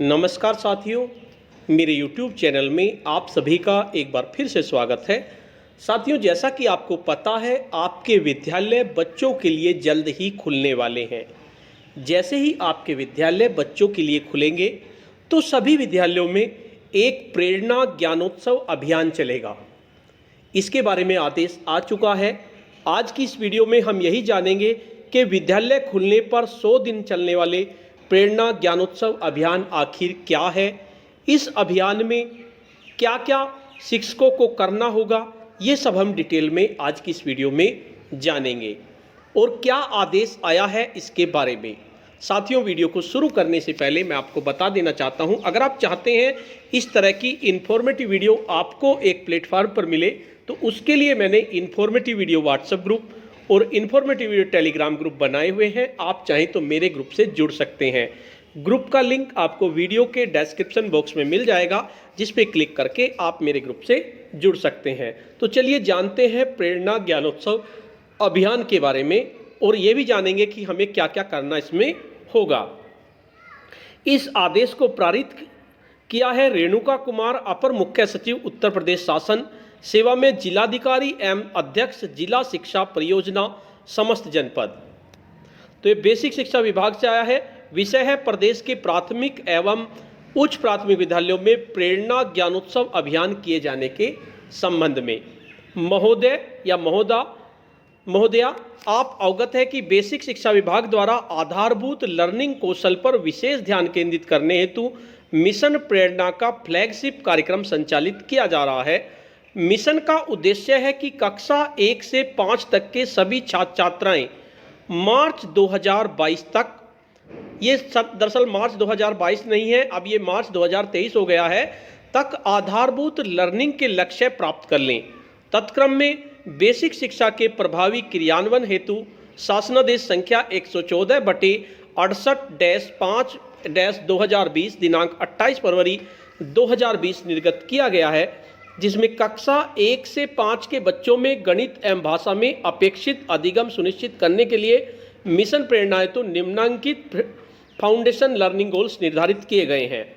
नमस्कार साथियों, मेरे YouTube चैनल में आप सभी का एक बार फिर से स्वागत है। साथियों, जैसा कि आपको पता है, आपके विद्यालय बच्चों के लिए जल्द ही खुलने वाले हैं। जैसे ही आपके विद्यालय बच्चों के लिए खुलेंगे तो सभी विद्यालयों में एक प्रेरणा ज्ञानोत्सव अभियान चलेगा। इसके बारे में आदेश आ चुका है। आज की इस वीडियो में हम यही जानेंगे कि विद्यालय खुलने पर 100 दिन चलने वाले प्रेरणा ज्ञानोत्सव अभियान आखिर क्या है, इस अभियान में क्या क्या शिक्षकों को करना होगा, ये सब हम डिटेल में आज की इस वीडियो में जानेंगे और क्या आदेश आया है इसके बारे में। साथियों, वीडियो को शुरू करने से पहले मैं आपको बता देना चाहता हूं, अगर आप चाहते हैं इस तरह की इन्फॉर्मेटिव वीडियो आपको एक प्लेटफॉर्म पर मिले तो उसके लिए मैंने इन्फॉर्मेटिव वीडियो व्हाट्सएप ग्रुप और इन्फॉर्मेटिव वीडियो टेलीग्राम ग्रुप बनाए हुए हैं। आप चाहें तो मेरे ग्रुप से जुड़ सकते हैं। ग्रुप का लिंक आपको वीडियो के डिस्क्रिप्शन बॉक्स में मिल जाएगा, जिस पे क्लिक करके आप मेरे ग्रुप से जुड़ सकते हैं। तो चलिए जानते हैं प्रेरणा ज्ञानोत्सव अभियान के बारे में और ये भी जानेंगे कि हमें क्या क्या करना इसमें होगा। इस आदेश को पारित किया है रेणुका कुमार, अपर मुख्य सचिव उत्तर प्रदेश शासन, सेवा में जिलाधिकारी एवं अध्यक्ष जिला शिक्षा परियोजना समस्त जनपद। तो ये बेसिक शिक्षा विभाग से आया है। विषय है प्रदेश के प्राथमिक एवं उच्च प्राथमिक विद्यालयों में प्रेरणा ज्ञानोत्सव अभियान किए जाने के संबंध में। महोदय या महोदया, आप अवगत है कि बेसिक शिक्षा विभाग द्वारा आधारभूत लर्निंग कौशल पर विशेष ध्यान केंद्रित करने हेतु मिशन प्रेरणा का फ्लैगशिप कार्यक्रम संचालित किया जा रहा है। मिशन का उद्देश्य है कि कक्षा 1 से 5 तक के सभी छात्र छात्राएं मार्च 2022 तक, ये दरअसल मार्च 2022 नहीं है, अब ये मार्च 2023 हो गया है, तक आधारभूत लर्निंग के लक्ष्य प्राप्त कर लें। तत्क्रम में बेसिक शिक्षा के प्रभावी क्रियान्वयन हेतु शासनादेश संख्या 114/68-5-2020 दिनांक 28 फरवरी 2020 निर्गत किया गया है, जिसमें कक्षा 1 से 5 के बच्चों में गणित एवं भाषा में अपेक्षित अधिगम सुनिश्चित करने के लिए मिशन प्रेरणा हेतु निम्नांकित फाउंडेशन लर्निंग गोल्स निर्धारित किए गए हैं।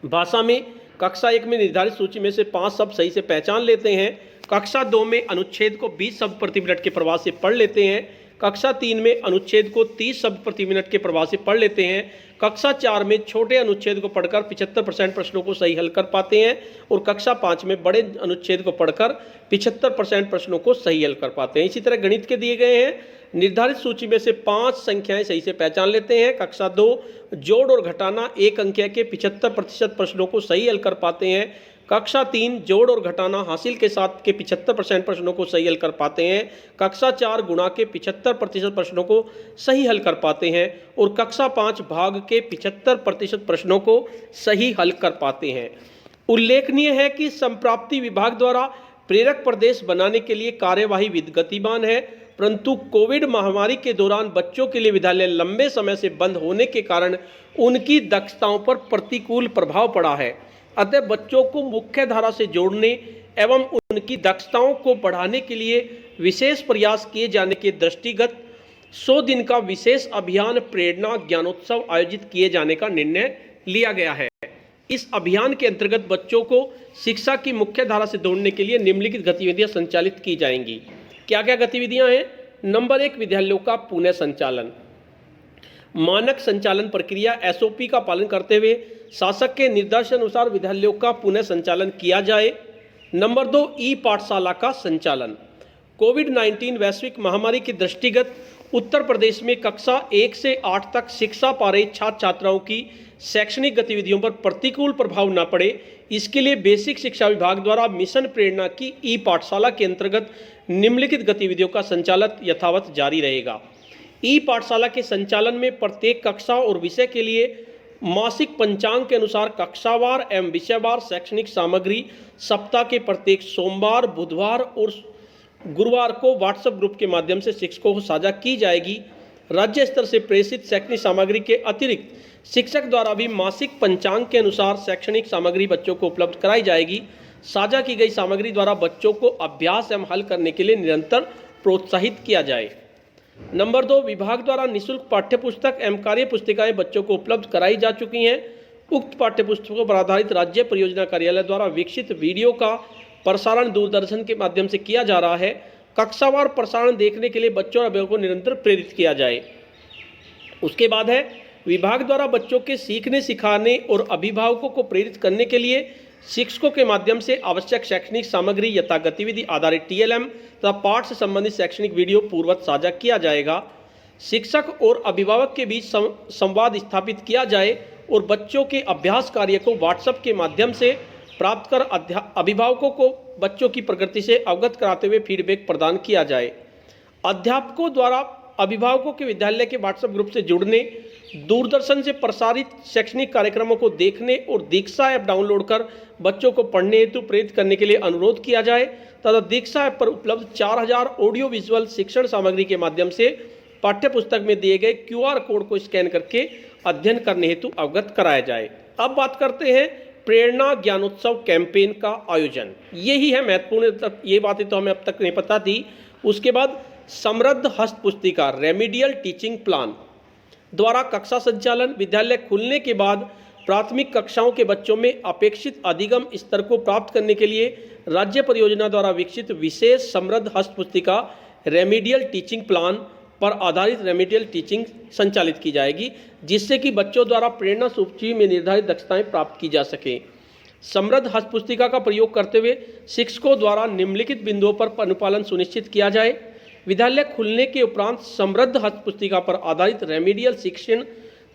भाषा में कक्षा 1 में निर्धारित सूची में से 5 शब्द सही से पहचान लेते हैं। कक्षा 2 में अनुच्छेद को 20 शब्द प्रति मिनट के प्रवाह से पढ़ लेते हैं। कक्षा 3 में अनुच्छेद को 30 शब्द प्रति मिनट के प्रवाह से पढ़ लेते हैं। कक्षा 4 में छोटे अनुच्छेद को पढ़कर 75% प्रश्नों को सही हल कर पाते हैं और कक्षा 5 में बड़े अनुच्छेद को पढ़कर 75% प्रश्नों को सही हल कर पाते हैं। इसी तरह गणित के दिए गए हैं। निर्धारित सूची में से 5 संख्याएं सही से पहचान लेते हैं। कक्षा 2 जोड़ और घटाना 1 अंकीय के 75% प्रश्नों को सही हल कर पाते हैं। कक्षा 3 जोड़ और घटाना हासिल के साथ के 75% प्रश्नों को सही हल कर पाते हैं। कक्षा 4 गुणा के 75% प्रश्नों को सही हल कर पाते हैं और कक्षा 5 भाग के 75% प्रश्नों को सही हल कर पाते हैं। उल्लेखनीय है कि संप्राप्ति विभाग द्वारा प्रेरक प्रदेश बनाने के लिए कार्यवाही गतिमान है, परंतु कोविड महामारी के दौरान बच्चों के लिए विद्यालय लंबे समय से बंद होने के कारण उनकी दक्षताओं पर प्रतिकूल प्रभाव पड़ा है। अतः बच्चों को मुख्य धारा से जोड़ने एवं उनकी दक्षताओं को बढ़ाने के लिए विशेष प्रयास किए जाने के दृष्टिगत 100 दिन का विशेष अभियान प्रेरणा ज्ञानोत्सव आयोजित किए जाने का निर्णय लिया गया है। इस अभियान के अंतर्गत बच्चों को शिक्षा की मुख्य धारा से जोड़ने के लिए निम्नलिखित गतिविधियां संचालित की जाएंगी। क्या क्या गतिविधियां हैं? नंबर 1, विद्यालयों का पुनः संचालन। मानक संचालन प्रक्रिया SOP का पालन करते हुए शासक के निर्देशानुसार विद्यालयों का पुनः संचालन किया जाए। नंबर 2, ई पाठशाला का संचालन। कोविड-19 वैश्विक महामारी के दृष्टिगत उत्तर प्रदेश में कक्षा 1 से 8 तक शिक्षा पा रहे छात्र छात्राओं की शैक्षणिक गतिविधियों पर प्रतिकूल प्रभाव न पड़े, इसके लिए बेसिक शिक्षा विभाग द्वारा मिशन प्रेरणा की ई पाठशाला के अंतर्गत निम्नलिखित गतिविधियों का संचालन यथावत जारी रहेगा। ई पाठशाला के संचालन में प्रत्येक कक्षा और विषय के लिए मासिक पंचांग के अनुसार कक्षावार एवं विषयवार शैक्षणिक सामग्री सप्ताह के प्रत्येक सोमवार, बुधवार और गुरुवार को व्हाट्सएप ग्रुप के माध्यम से शिक्षकों को साझा की जाएगी। राज्य स्तर से प्रेषित शैक्षणिक सामग्री के अतिरिक्त शिक्षक द्वारा भी मासिक पंचांग के अनुसार शैक्षणिक सामग्री बच्चों को उपलब्ध कराई जाएगी। साझा की गई सामग्री द्वारा बच्चों को अभ्यास एवं हल करने के लिए निरंतर प्रोत्साहित किया जाए। नंबर 2, विभाग द्वारा निःशुल्क पाठ्य पुस्तक एवं कार्य पुस्तिकाएं बच्चों को उपलब्ध कराई जा चुकी हैं उक्त पाठ्यपुस्तकों पर आधारित राज्य परियोजना कार्यालय द्वारा विकसित वीडियो का प्रसारण दूरदर्शन के माध्यम से किया जा रहा है। कक्षावार प्रसारण देखने के लिए बच्चों और अभिभावकों को निरंतर प्रेरित किया जाए। उसके बाद है विभाग द्वारा बच्चों के सीखने सिखाने और अभिभावकों को प्रेरित करने के लिए शिक्षकों के माध्यम से आवश्यक शैक्षणिक सामग्री यथा गतिविधि आधारित TLM तथा पाठ से संबंधित शैक्षणिक वीडियो पूर्ववत साझा किया जाएगा। शिक्षक और अभिभावक के बीच संवाद स्थापित किया जाए और बच्चों के अभ्यास कार्य को व्हाट्सएप के माध्यम से प्राप्त कर अभिभावकों को बच्चों की प्रगति से अवगत कराते हुए फीडबैक प्रदान किया जाए। अध्यापकों द्वारा अभिभावकों के विद्यालय के व्हाट्सएप ग्रुप से जुड़ने, दूरदर्शन से प्रसारित शैक्षणिक कार्यक्रमों को देखने और दीक्षा ऐप डाउनलोड कर बच्चों को पढ़ने हेतु प्रेरित करने के लिए अनुरोध किया जाए तथा दीक्षा ऐप पर उपलब्ध 4000 ऑडियो विजुअल शिक्षण सामग्री के माध्यम से पाठ्यपुस्तक में दिए गए QR कोड को स्कैन करके अध्ययन करने हेतु अवगत कराया जाए। अब बात करते हैं प्रेरणा ज्ञानोत्सव कैंपेन का आयोजन। यही है महत्वपूर्ण, ये बातें तो हमें अब तक नहीं पता थी। उसके बाद समृद्ध हस्त पुस्तिका रेमिडियल टीचिंग प्लान द्वारा कक्षा संचालन। विद्यालय खुलने के बाद प्राथमिक कक्षाओं के बच्चों में अपेक्षित अधिगम स्तर को प्राप्त करने के लिए राज्य परियोजना द्वारा विकसित विशेष समृद्ध हस्त पुस्तिका रेमिडियल टीचिंग प्लान पर आधारित रेमिडियल टीचिंग संचालित की जाएगी, जिससे कि बच्चों द्वारा प्रेरणा सूची में निर्धारित दक्षताएं प्राप्त की जा सकें। समृद्ध हस्त पुस्तिका का प्रयोग करते हुए शिक्षकों द्वारा निम्नलिखित बिंदुओं पर अनुपालन सुनिश्चित किया जाए। विद्यालय खुलने के उपरांत समृद्ध हस्त पुस्तिका पर आधारित रेमिडियल शिक्षण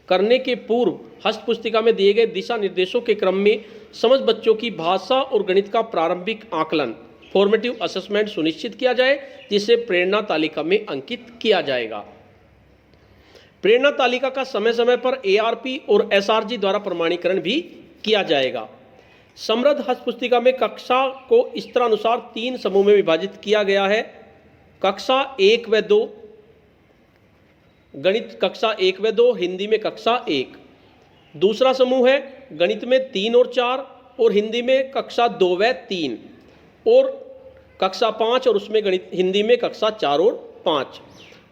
करने के पूर्व हस्त पुस्तिका में दिए गए दिशा निर्देशों के क्रम में समस्त बच्चों की भाषा और गणित का प्रारंभिक आकलन फॉर्मेटिव असेसमेंट सुनिश्चित किया जाए, जिसे प्रेरणा तालिका में अंकित किया जाएगा। प्रेरणा तालिका का समय समय पर ARP और SRG द्वारा प्रमाणीकरण भी किया जाएगा। समृद्ध हस्त पुस्तिका में कक्षा को इस तरह अनुसार 3 समूह में विभाजित किया गया है। कक्षा 1 व 2, गणित कक्षा 1 व 2, हिंदी में कक्षा 1। दूसरा समूह है गणित में 3 और 4 और हिंदी में कक्षा 2 व 3, और कक्षा 5 और उसमें गणित हिंदी में कक्षा 4 और 5।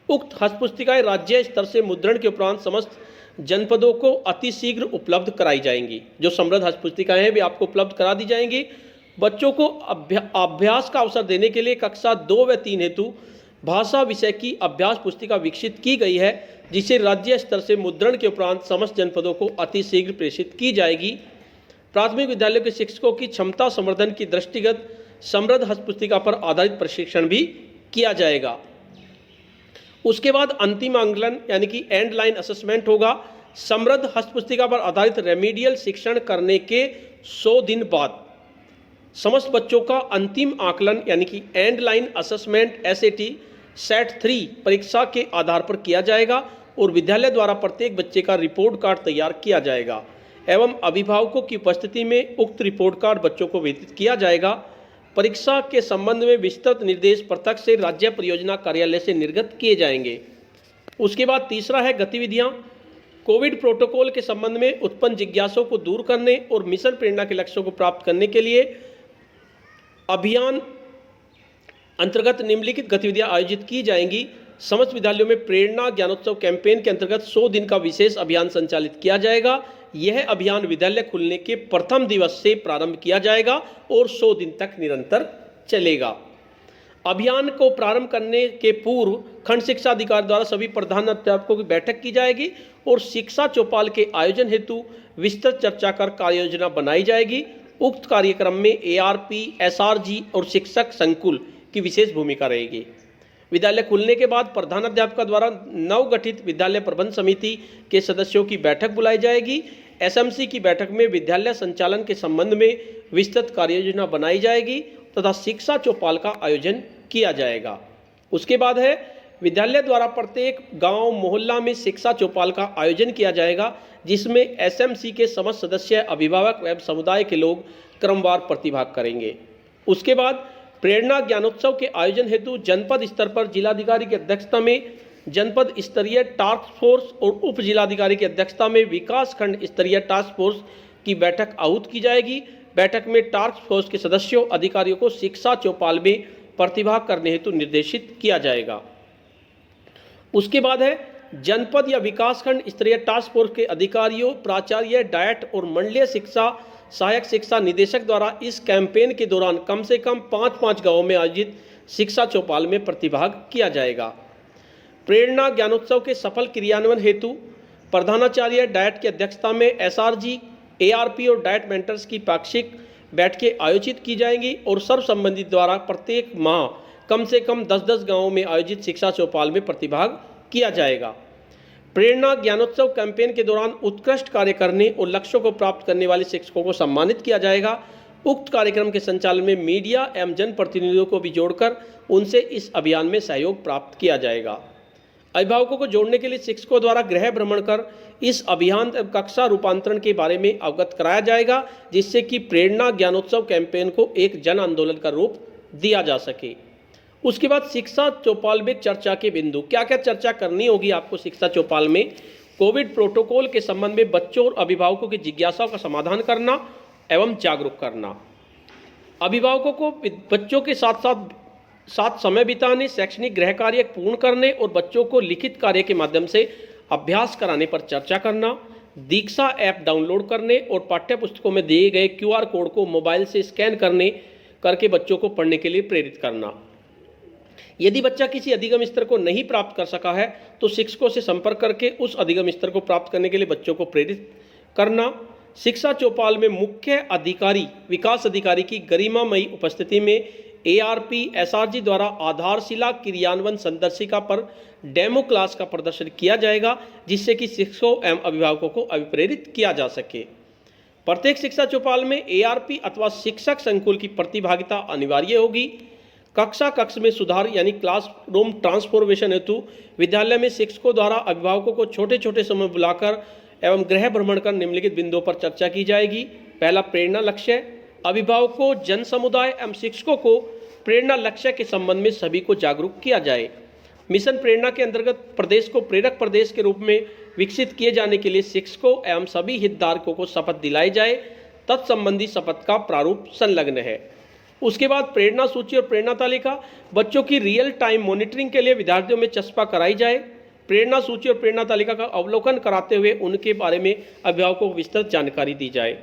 उक्त हस्त पुस्तिकाएं राज्य स्तर से मुद्रण के उपरांत समस्त जनपदों को अतिशीघ्र उपलब्ध कराई जाएंगी। जो समृद्ध हस्त पुस्तिकाएं हैं भी आपको उपलब्ध करा दी जाएंगी। बच्चों को अभ्यास का अवसर देने के लिए कक्षा 2 व 3 हेतु भाषा विषय की अभ्यास पुस्तिका विकसित की गई है, जिसे राज्य स्तर से मुद्रण के उपरांत समस्त जनपदों को अतिशीघ्र प्रेषित की जाएगी। प्राथमिक विद्यालयों के शिक्षकों की क्षमता संवर्धन की दृष्टिगत समृद्ध हस्त पुस्तिका पर आधारित प्रशिक्षण भी किया जाएगा। उसके बाद अंतिम आंकलन यानी कि एंड लाइन असेसमेंट होगा। समृद्ध हस्त पुस्तिका पर आधारित रेमिडियल शिक्षण करने के 100 दिन बाद समस्त बच्चों का अंतिम आकलन यानी कि and line assessment SAT set 3 परीक्षा के आधार पर किया जाएगा और विद्यालय द्वारा प्रत्येक बच्चे का रिपोर्ट कार्ड तैयार किया जाएगा एवं अभिभावकों की उपस्थिति में उक्त रिपोर्ट कार्ड बच्चों को वितरित किया जाएगा। परीक्षा के संबंध में विस्तृत निर्देश प्रत्यक्ष से राज्य परियोजना कार्यालय से निर्गत किए जाएंगे। उसके बाद तीसरा है गतिविधियां। कोविड प्रोटोकॉल के संबंध में उत्पन्न जिज्ञासाओं को दूर करने और मिशन प्रेरणा के लक्ष्यों को प्राप्त करने के लिए अभियान अंतर्गत निम्नलिखित गतिविधियां आयोजित की जाएंगी। समस्त विद्यालयों में प्रेरणा ज्ञानोत्सव कैंपेन के अंतर्गत 100 दिन का विशेष अभियान संचालित किया जाएगा। यह अभियान विद्यालय खुलने के प्रथम दिवस से प्रारंभ किया जाएगा और 100 दिन तक निरंतर चलेगा। अभियान को प्रारंभ करने के पूर्व खंड शिक्षा अधिकारी द्वारा सभी प्रधानाध्यापकों की बैठक की जाएगी और शिक्षा चौपाल के आयोजन हेतु विस्तृत चर्चा कर कार्य योजना बनाई जाएगी। उक्त कार्यक्रम में ARP, SRG और शिक्षक संकुल की विशेष भूमिका रहेगी। विद्यालय खुलने के बाद प्रधानाध्यापक द्वारा नवगठित विद्यालय प्रबंध समिति के सदस्यों की बैठक बुलाई जाएगी। SMC की बैठक में विद्यालय संचालन के संबंध में विस्तृत कार्ययोजना बनाई जाएगी तथा शिक्षा चौपाल का आयोजन किया जाएगा। उसके बाद है विद्यालय द्वारा प्रत्येक गांव मोहल्ला में शिक्षा चौपाल का आयोजन किया जाएगा, जिसमें SMC के समस्त सदस्य, अभिभावक एवं समुदाय के लोग क्रमवार प्रतिभाग करेंगे। उसके बाद प्रेरणा ज्ञानोत्सव के आयोजन हेतु जनपद स्तर पर जिलाधिकारी की अध्यक्षता में जनपद स्तरीय टास्क फोर्स और उप जिलाधिकारी की अध्यक्षता में विकास खंड स्तरीय टास्क फोर्स की बैठक आहूत की जाएगी। बैठक में टास्क फोर्स के सदस्यों, अधिकारियों को शिक्षा चौपाल में प्रतिभाग करने हेतु निर्देशित किया जाएगा। उसके बाद है जनपद या विकासखंड स्तरीय टास्क फोर्स के अधिकारियों, प्राचार्य, डायट और मंडलीय शिक्षा सहायक शिक्षा निदेशक द्वारा इस कैंपेन के दौरान कम से कम 5-5 गांवों में आयोजित शिक्षा चौपाल में प्रतिभाग किया जाएगा। प्रेरणा ज्ञानोत्सव के सफल क्रियान्वयन हेतु प्रधानाचार्य डायट की अध्यक्षता में एसआरजी, एआरपी और डायट मेंटर्स की पाक्षिक बैठकें आयोजित की जाएंगी और सर्व संबंधित द्वारा प्रत्येक माह कम से कम 10-10 गांवों में आयोजित शिक्षा चौपाल में प्रतिभाग किया जाएगा। प्रेरणा ज्ञानोत्सव कैंपेन के दौरान उत्कृष्ट कार्य करने और लक्ष्यों को प्राप्त करने वाले शिक्षकों को सम्मानित किया जाएगा। उक्त कार्यक्रम के संचालन में मीडिया एवं जनप्रतिनिधियों को भी जोड़कर उनसे इस अभियान में सहयोग प्राप्त किया जाएगा। अभिभावकों को जोड़ने के लिए शिक्षकों द्वारा गृह भ्रमण कर इस अभियान कक्षा रूपांतरण के बारे में अवगत कराया जाएगा, जिससे कि प्रेरणा ज्ञानोत्सव कैंपेन को एक जन आंदोलन का रूप दिया जा सके। उसके बाद शिक्षा चौपाल में चर्चा के बिंदु, क्या क्या चर्चा करनी होगी आपको शिक्षा चौपाल में? कोविड प्रोटोकॉल के संबंध में बच्चों और अभिभावकों की जिज्ञासाओं का समाधान करना एवं जागरूक करना, अभिभावकों को बच्चों के साथ समय बिताने, शैक्षणिक गृह कार्य पूर्ण करने और बच्चों को लिखित कार्य के माध्यम से अभ्यास कराने पर चर्चा करना, दीक्षा ऐप डाउनलोड करने और पाठ्य पुस्तकों में दिए गए QR कोड को मोबाइल से स्कैन करके बच्चों को पढ़ने के लिए प्रेरित करना। यदि बच्चा किसी अधिगम स्तर को नहीं प्राप्त कर सका है तो शिक्षकों से संपर्क करके उस अधिगम स्तर को प्राप्त करने के लिए बच्चों को प्रेरित करना। शिक्षा चौपाल में मुख्य अधिकारी, विकास अधिकारी की गरिमामयी उपस्थिति में ARP, SRG द्वारा आधारशिला क्रियान्वयन संदर्शिका पर डेमो क्लास का प्रदर्शन किया जाएगा, जिससे कि शिक्षकों एवं अभिभावकों को अभिप्रेरित किया जा सके। प्रत्येक शिक्षा चौपाल में ARP अथवा शिक्षक संकुल की प्रतिभागिता अनिवार्य होगी। कक्ष में सुधार यानी क्लासरूम ट्रांसफॉर्मेशन हेतु विद्यालय में शिक्षकों द्वारा अभिभावकों को छोटे छोटे समय बुलाकर एवं गृह भ्रमण कर निम्नलिखित बिंदुओं पर चर्चा की जाएगी। पहला, प्रेरणा लक्ष्य। अभिभावकों, जन समुदाय एवं शिक्षकों को प्रेरणा लक्ष्य के संबंध में सभी को जागरूक किया जाए। मिशन प्रेरणा के अंतर्गत प्रदेश को प्रेरक प्रदेश के रूप में विकसित किए जाने के लिए शिक्षकों एवं सभी हितधारकों को शपथ दिलाई जाए। तत्संबंधी शपथ का प्रारूप संलग्न है। उसके बाद प्रेरणा सूची और प्रेरणा तालिका, बच्चों की रियल टाइम मॉनिटरिंग के लिए विद्यार्थियों में चस्पा कराई जाए। प्रेरणा सूची और प्रेरणा तालिका का अवलोकन कराते हुए उनके बारे में अभिभावकों को विस्तृत जानकारी दी जाए।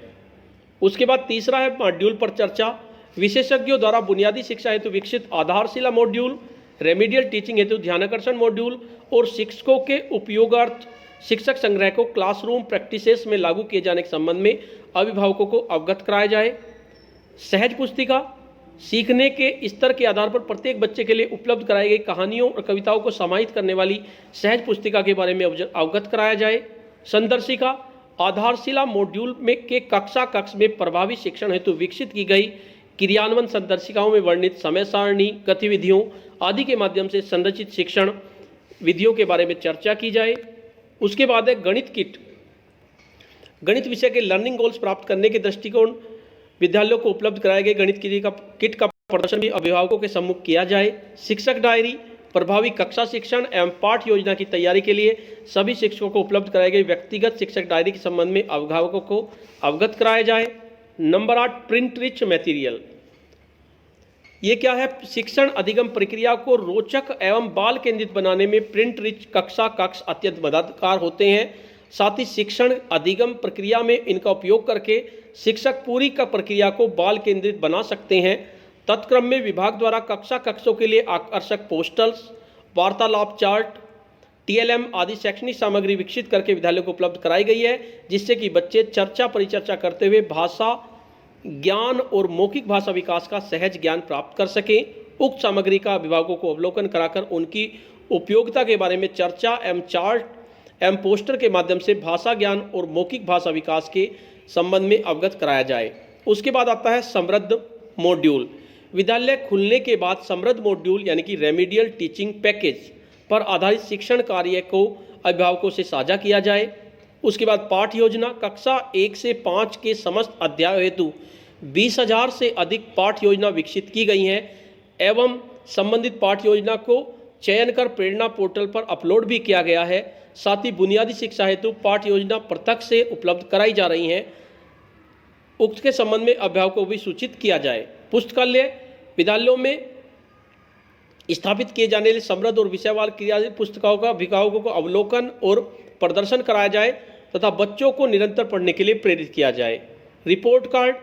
उसके बाद तीसरा है मॉड्यूल पर चर्चा। विशेषज्ञों द्वारा बुनियादी शिक्षा हेतु विकसित आधारशिला मॉड्यूल, रेमीडियल टीचिंग हेतु ध्यानाकर्षण मॉड्यूल और शिक्षकों के उपयोगार्थ शिक्षक संग्रह को क्लासरूम प्रैक्टिसेस में लागू किए जाने के संबंध में अभिभावकों को अवगत कराया जाए। सहज पुस्तिका, सीखने के स्तर के आधार पर प्रत्येक बच्चे के लिए उपलब्ध कराई गई कहानियों और कविताओं को समाहित करने वाली सहज पुस्तिका के बारे में अवगत कराया जाए। संदर्शिका, आधारशिला मॉड्यूल में के कक्ष में प्रभावी शिक्षण हेतु विकसित की गई क्रियान्वयन संदर्शिकाओं में वर्णित समय सारणी, गतिविधियों आदि के माध्यम से संरचित शिक्षण विधियों के बारे में चर्चा की जाए। उसके बाद है गणित किट। गणित विषय के लर्निंग गोल्स प्राप्त करने के दृष्टिकोण विद्यालयों को उपलब्ध कराए गए गणित किट का प्रदर्शन भी अभिभावकों के सम्मुख किया जाए। शिक्षक डायरी, प्रभावी कक्षा शिक्षण एवं पाठ योजना की तैयारी के लिए सभी शिक्षकों को उपलब्ध कराई गई व्यक्तिगत शिक्षक डायरी के संबंध में अभिभावकों को अवगत कराया जाए। Number 8, print rich material. ये क्या है? शिक्षण अधिगम प्रक्रिया को रोचक एवं बाल केंद्रित बनाने में प्रिंट रिच कक्ष अत्यंत मददगार होते हैं। साथ ही शिक्षण अधिगम प्रक्रिया में इनका उपयोग करके शिक्षक पूरी का प्रक्रिया को बाल केंद्रित बना सकते हैं। तत्क्रम में विभाग द्वारा कक्षों के लिए आकर्षक पोस्टर्स, वार्तालाप चार्ट, TLM आदि शैक्षणिक सामग्री विकसित करके विद्यालयों को उपलब्ध कराई गई है, जिससे कि बच्चे चर्चा परिचर्चा करते हुए भाषा ज्ञान और मौखिक भाषा विकास का सहज ज्ञान प्राप्त कर सकें। उक्त सामग्री का अभिभावकों को अवलोकन कराकर उनकी उपयोगिता के बारे में चर्चा एवं चार्ट एवं पोस्टर के माध्यम से भाषा ज्ञान और मौखिक भाषा विकास के संबंध में अवगत कराया जाए। उसके बाद आता है समृद्ध मॉड्यूल। विद्यालय खुलने के बाद समृद्ध मॉड्यूल यानी कि रेमीडियल टीचिंग पैकेज पर आधारित शिक्षण कार्य को अभिभावकों से साझा किया जाए। उसके बाद पाठ योजना, कक्षा 1 से 5 के समस्त अध्याय हेतु 20,000 से अधिक पाठ योजना विकसित की गई हैं एवं संबंधित पाठ योजना को चयन कर प्रेरणा पोर्टल पर अपलोड भी किया गया है। साथ ही बुनियादी शिक्षा हेतु पाठ योजना पृथक से उपलब्ध कराई जा रही हैं। उक्त के संबंध में अभिभावकों को भी सूचित किया जाए। पुस्तकालय, विद्यालयों में स्थापित किए जाने वाले समृद्ध और विषयवार क्रिया पुस्तिकाओं का अभिभावकों को अवलोकन और प्रदर्शन कराया जाए तथा बच्चों को निरंतर पढ़ने के लिए प्रेरित किया जाए। रिपोर्ट कार्ड,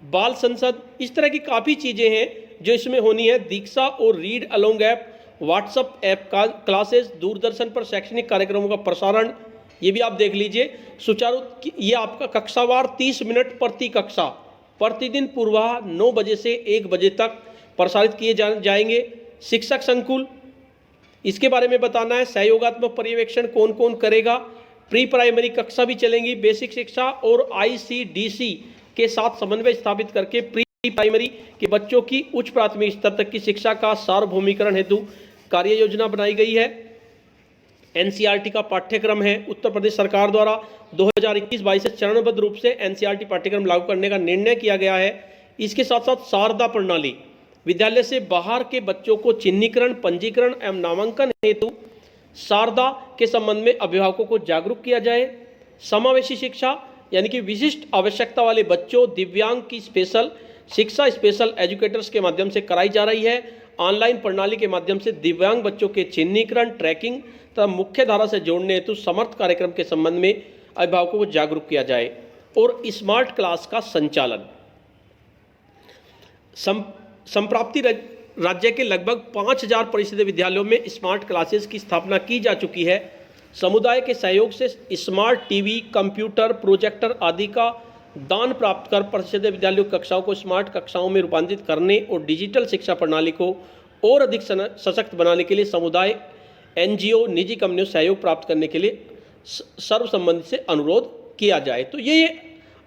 बाल संसद, इस तरह की काफ़ी चीज़ें हैं जो इसमें होनी है। दीक्षा और read along app, WhatsApp app classes, Doordarshan पर शैक्षणिक कार्यक्रमों का प्रसारण, ये भी आप देख लीजिए। सुचारू, ये आपका कक्षावार 30 मिनट प्रति कक्षा प्रतिदिन पूर्वाह 9 बजे से 1 बजे तक प्रसारित किए जाएंगे। शिक्षक संकुल, इसके बारे में बताना है। सहयोगात्मक पर्यवेक्षण कौन कौन करेगा। प्री प्राइमरी कक्षा भी चलेंगी, बेसिक शिक्षा और ICDC के साथ समन्वय स्थापित करके प्री प्राइमरी के बच्चों की उच्च प्राथमिक स्तर तक की शिक्षा का सार्वभौमिकरण हेतु कार्य योजना बनाई गई है। NCERT का पाठ्यक्रम है। उत्तर प्रदेश सरकार द्वारा 2021-22 से चरणबद्ध रूप से NCERT पाठ्यक्रम लागू करने का निर्णय किया गया है। इसके साथ साथ शारदा प्रणाली, विद्यालय से बाहर के बच्चों को चिन्हीकरण, पंजीकरण एवं नामांकन हेतु शारदा के संबंध में अभिभावकों को जागरूक किया जाए। समावेशी शिक्षा, यानी कि विशिष्ट आवश्यकता वाले बच्चों, दिव्यांग की स्पेशल शिक्षा स्पेशल एजुकेटर्स के माध्यम से कराई जा रही है। ऑनलाइन प्रणाली के माध्यम से दिव्यांग बच्चों के चिन्हीकरण, ट्रैकिंग तथा मुख्य धारा से जोड़ने हेतु समर्थ कार्यक्रम के संबंध में अभिभावकों को जागरूक किया जाए। और स्मार्ट क्लास का संचालन, संप्राप्ति राज्य के लगभग 5000 परिषदीय विद्यालयों में स्मार्ट क्लासेस की स्थापना की जा चुकी है। समुदाय के सहयोग से स्मार्ट टीवी, कंप्यूटर, प्रोजेक्टर आदि का दान प्राप्त कर परिषदीय विद्यालयों कक्षाओं को स्मार्ट कक्षाओं में रूपांतरित करने और डिजिटल शिक्षा प्रणाली को और अधिक सशक्त बनाने के लिए समुदाय, NGO, निजी कंपनियों सहयोग प्राप्त करने के लिए सर्वसम्मति से अनुरोध किया जाए। तो ये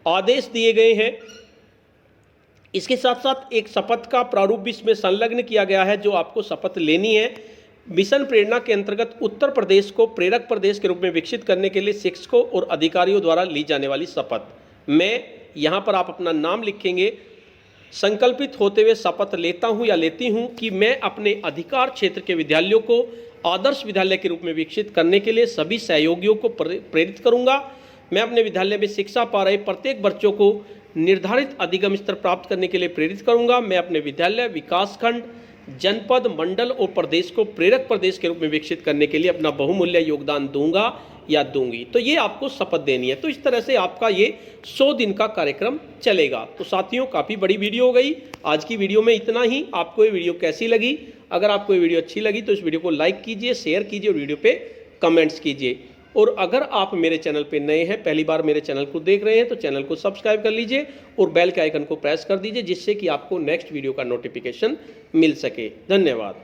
आदेश दिए गए हैं। इसके साथ साथ एक शपथ का प्रारूप भी इसमें संलग्न किया गया है जो आपको शपथ लेनी है। मिशन प्रेरणा के अंतर्गत उत्तर प्रदेश को प्रेरक प्रदेश के रूप में विकसित करने के लिए शिक्षकों और अधिकारियों द्वारा ली जाने वाली शपथ। मैं यहाँ पर आप अपना नाम लिखेंगे। संकल्पित होते हुए शपथ लेता हूँ या लेती हूँ कि मैं अपने अधिकार क्षेत्र के विद्यालयों को आदर्श विद्यालय के रूप में विकसित करने के लिए सभी सहयोगियों को प्रेरित करूँगा। मैं अपने विद्यालय में शिक्षा पा रहे प्रत्येक बच्चों को निर्धारित अधिगम स्तर प्राप्त करने के लिए प्रेरित करूंगा। मैं अपने विद्यालय, विकासखंड, जनपद, मंडल और प्रदेश को प्रेरक प्रदेश के रूप में विकसित करने के लिए अपना बहुमूल्य योगदान दूंगा या दूंगी। तो ये आपको शपथ देनी है। तो इस तरह से आपका ये 100 दिन का कार्यक्रम चलेगा। तो साथियों, काफ़ी बड़ी वीडियो हो गई। आज की वीडियो में इतना ही। आपको ये वीडियो कैसी लगी? अगर आपको ये वीडियो अच्छी लगी तो इस वीडियो को लाइक कीजिए, शेयर कीजिए और वीडियो पे कमेंट्स कीजिए। और अगर आप मेरे चैनल पे नए हैं, पहली बार मेरे चैनल को देख रहे हैं, तो चैनल को सब्सक्राइब कर लीजिए और बेल के आइकन को प्रेस कर दीजिए जिससे कि आपको नेक्स्ट वीडियो का नोटिफिकेशन मिल सके। धन्यवाद।